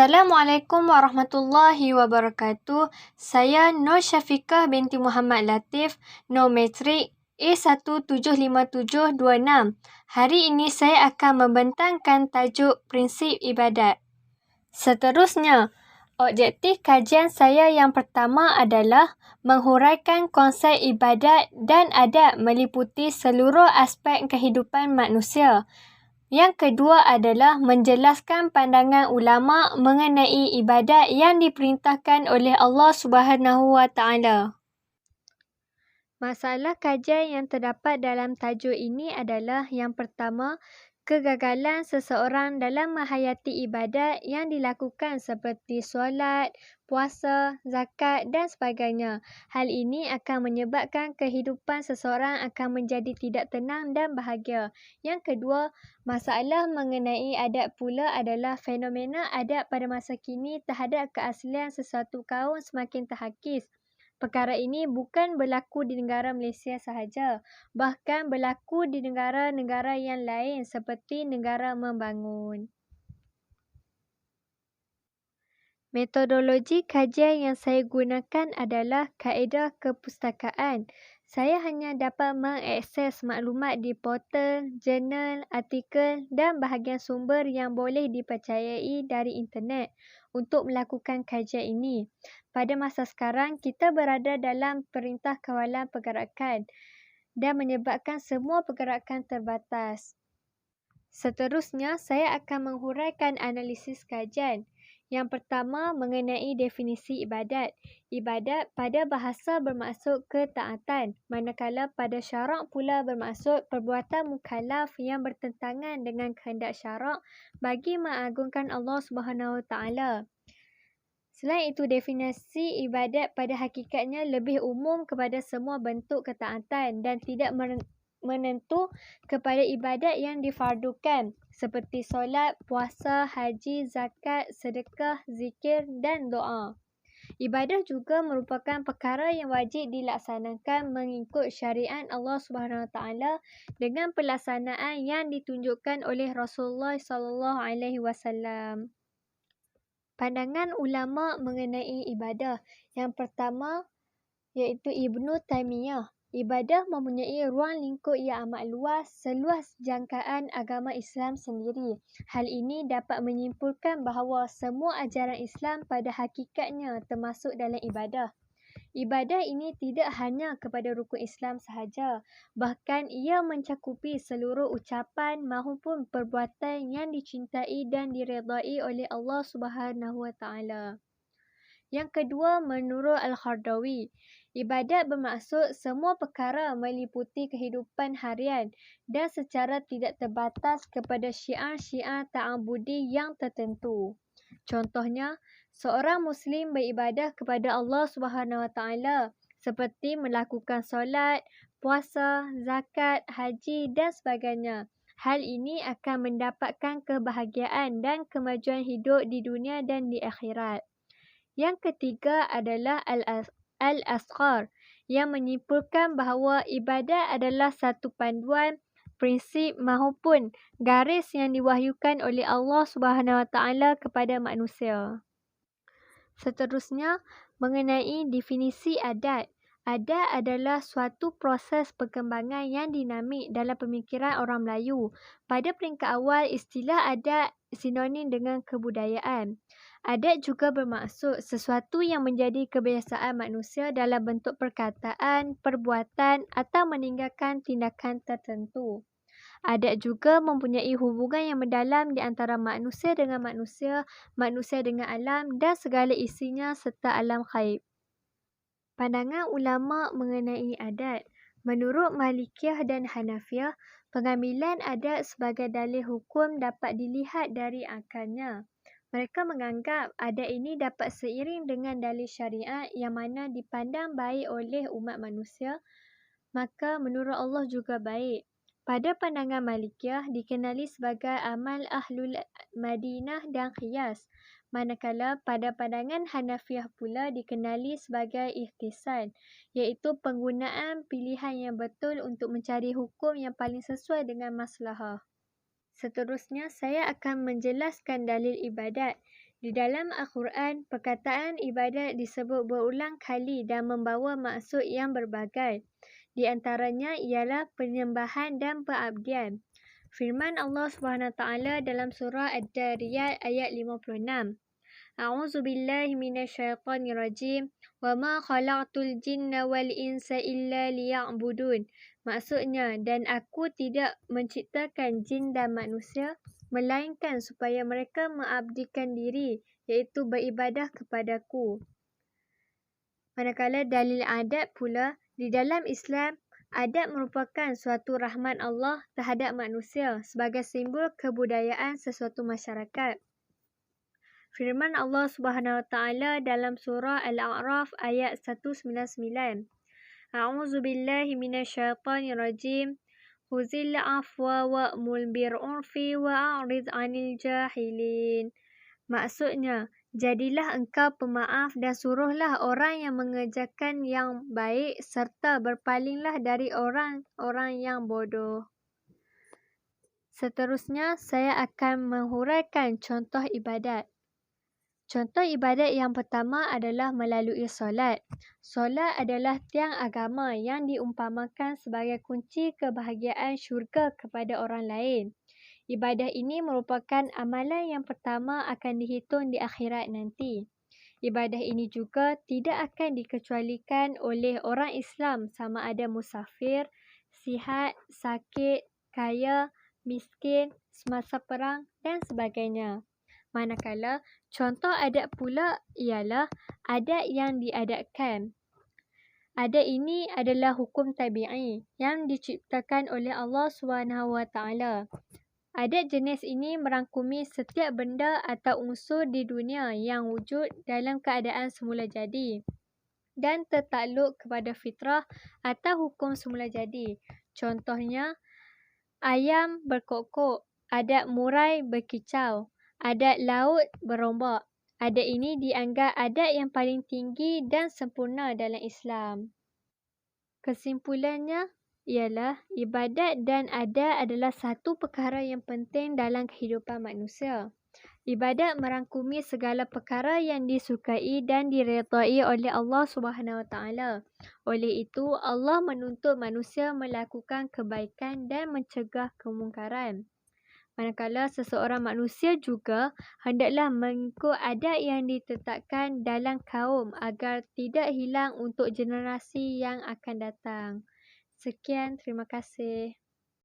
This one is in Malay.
Assalamualaikum warahmatullahi wabarakatuh. Saya Nur Syafiqah binti Muhammad Latif, Nur Metrik A1757226. Hari ini saya akan membentangkan tajuk prinsip ibadat. Seterusnya, objektif kajian saya yang pertama adalah menghuraikan konsep ibadat dan adab meliputi seluruh aspek kehidupan manusia. Yang kedua adalah menjelaskan pandangan ulama mengenai ibadat yang diperintahkan oleh Allah Subhanahu Wa Taala. Masalah kajian yang terdapat dalam tajuk ini adalah yang pertama, kegagalan seseorang dalam menghayati ibadat yang dilakukan seperti solat, puasa, zakat dan sebagainya. Hal ini akan menyebabkan kehidupan seseorang akan menjadi tidak tenang dan bahagia. Yang kedua, masalah mengenai adab pula adalah fenomena adab pada masa kini terhadap keaslian sesuatu kaum semakin terhakis. Perkara ini bukan berlaku di negara Malaysia sahaja, bahkan berlaku di negara-negara yang lain seperti negara membangun. Metodologi kajian yang saya gunakan adalah kaedah kepustakaan. Saya hanya dapat mengakses maklumat di portal, jurnal, artikel dan bahagian sumber yang boleh dipercayai dari internet untuk melakukan kajian ini. Pada masa sekarang, kita berada dalam perintah kawalan pergerakan dan menyebabkan semua pergerakan terbatas. Seterusnya, saya akan menghuraikan analisis kajian. Yang pertama, mengenai definisi ibadat. Ibadat pada bahasa bermaksud ketaatan, manakala pada syarak pula bermaksud perbuatan mukallaf yang bertentangan dengan kehendak syarak bagi mengagungkan Allah Subhanahu Wa Taala. Selain itu, definisi ibadat pada hakikatnya lebih umum kepada semua bentuk ketaatan dan tidak menentu kepada ibadat yang difardukan seperti solat, puasa, haji, zakat, sedekah, zikir dan doa. Ibadah juga merupakan perkara yang wajib dilaksanakan mengikut syariat Allah Subhanahu Wa Taala dengan pelaksanaan yang ditunjukkan oleh Rasulullah sallallahu alaihi wasallam. Pandangan ulama mengenai ibadah. Yang pertama iaitu Ibnu Taimiyah. Ibadah mempunyai ruang lingkup yang amat luas, seluas jangkaan agama Islam sendiri. Hal ini dapat menyimpulkan bahawa semua ajaran Islam pada hakikatnya termasuk dalam ibadah. Ibadah ini tidak hanya kepada rukun Islam sahaja, bahkan ia mencakupi seluruh ucapan maupun perbuatan yang dicintai dan diredai oleh Allah Subhanahu Wa Taala. Yang kedua, menurut Al-Khardawi, ibadat bermaksud semua perkara meliputi kehidupan harian dan secara tidak terbatas kepada syiar-syiar ta'abudi yang tertentu. Contohnya, seorang Muslim beribadah kepada Allah Subhanahu Wa Taala seperti melakukan solat, puasa, zakat, haji dan sebagainya. Hal ini akan mendapatkan kebahagiaan dan kemajuan hidup di dunia dan di akhirat. Yang ketiga adalah Al-Asghar yang menyimpulkan bahawa ibadat adalah satu panduan, prinsip maupun garis yang diwahyukan oleh Allah Subhanahu Wa Taala kepada manusia. Seterusnya, mengenai definisi adat. Adat adalah suatu proses perkembangan yang dinamik dalam pemikiran orang Melayu. Pada peringkat awal, istilah adat sinonim dengan kebudayaan. Adat juga bermaksud sesuatu yang menjadi kebiasaan manusia dalam bentuk perkataan, perbuatan atau meninggalkan tindakan tertentu. Adat juga mempunyai hubungan yang mendalam di antara manusia dengan manusia, manusia dengan alam dan segala isinya serta alam ghaib. Pandangan ulama mengenai adat. Menurut Malikiyah dan Hanafiyah, pengambilan adat sebagai dalil hukum dapat dilihat dari akalnya. Mereka menganggap adat ini dapat seiring dengan dalil syariat yang mana dipandang baik oleh umat manusia, maka menurut Allah juga baik. Pada pandangan Malikiyah dikenali sebagai amal Ahlul Madinah dan Qiyas, manakala pada pandangan Hanafiyah pula dikenali sebagai ihtisan, iaitu penggunaan pilihan yang betul untuk mencari hukum yang paling sesuai dengan maslahah. Seterusnya, saya akan menjelaskan dalil ibadat. Di dalam Al-Quran, perkataan ibadat disebut berulang kali dan membawa maksud yang berbagai. Di antaranya ialah penyembahan dan pengabdian. Firman Allah SWT dalam surah Ad-Dariyat ayat 56. A'udzu billahi minasyaitonir rajim. Wa ma khalaqtul jinna wal insa illa liya'budun. Maksudnya, dan aku tidak menciptakan jin dan manusia melainkan supaya mereka mengabdikan diri, iaitu beribadah kepadaku. Manakala dalil adat pula, di dalam Islam, adat merupakan suatu rahmat Allah terhadap manusia sebagai simbol kebudayaan sesuatu masyarakat. Firman Allah Subhanahu Wa Taala dalam surah Al-A'raf ayat 199. A'udzu billahi minasyaitonir rajim. Khuzil afwa wa'mul bil urfi wa'rid 'anil jahilin. Maksudnya, jadilah engkau pemaaf dan suruhlah orang yang mengerjakan yang baik serta berpalinglah dari orang-orang yang bodoh. Seterusnya, saya akan menghuraikan contoh ibadat. Contoh ibadat yang pertama adalah melalui solat. Solat adalah tiang agama yang diumpamakan sebagai kunci kebahagiaan syurga kepada orang lain. Ibadah ini merupakan amalan yang pertama akan dihitung di akhirat nanti. Ibadah ini juga tidak akan dikecualikan oleh orang Islam sama ada musafir, sihat, sakit, kaya, miskin, semasa perang dan sebagainya. Manakala contoh adat pula ialah adat yang diadatkan. Adat ini adalah hukum tabi'i yang diciptakan oleh Allah SWT. Adat jenis ini merangkumi setiap benda atau unsur di dunia yang wujud dalam keadaan semula jadi dan tertakluk kepada fitrah atau hukum semula jadi. Contohnya, ayam berkokok, adat murai berkicau, adat laut berombak. Adat ini dianggap adat yang paling tinggi dan sempurna dalam Islam. Kesimpulannya ialah ibadat dan adat adalah satu perkara yang penting dalam kehidupan manusia. Ibadat merangkumi segala perkara yang disukai dan diredai oleh Allah SWT. Oleh itu, Allah menuntut manusia melakukan kebaikan dan mencegah kemungkaran. Manakala seseorang manusia juga hendaklah mengikut adat yang ditetapkan dalam kaum agar tidak hilang untuk generasi yang akan datang. Sekian, terima kasih.